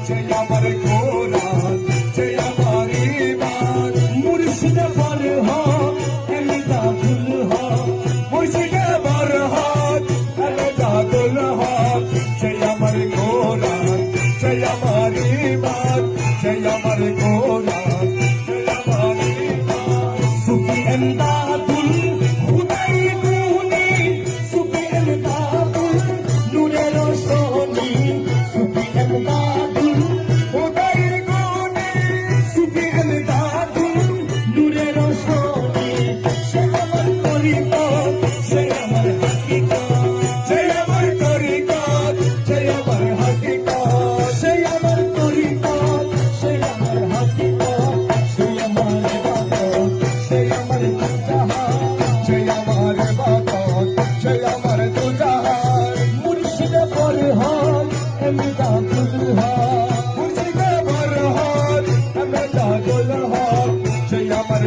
সেই আমার কোরআন, সেই আমার ঈমান। মুর্শিদে বরহক এমদা গুল হক, মুর্শিদে বরহক এমদা গুল হক। সেই আমার কোরআন, সেই আমার ঈমান, সেই আমার কোরআন, সেই আমার ঈমান। সুফি এমদাদুল খুদাই গুনি, সুফি এমদাদুল নূরে রোশনি, সুফি এমদাদুল খুদাই গুনি, সুফি এমদাদুল নূরে রোশনি। সে আমার তরিকত, সে আমার হাকিকত, সে আমার তরিকত, সে আমার হাকিকত, সে আমার তরিকত, সে আমার হাকিকত, সে আমার ইবাদত, সে আমার দুজাহান, সে আমার ইবাদত, সে আমার দুজাহান। মুর্শিদে বরহক এমদাদুল হক, মুর্শিদে বরহক এমদাদুল হক। সেই আমার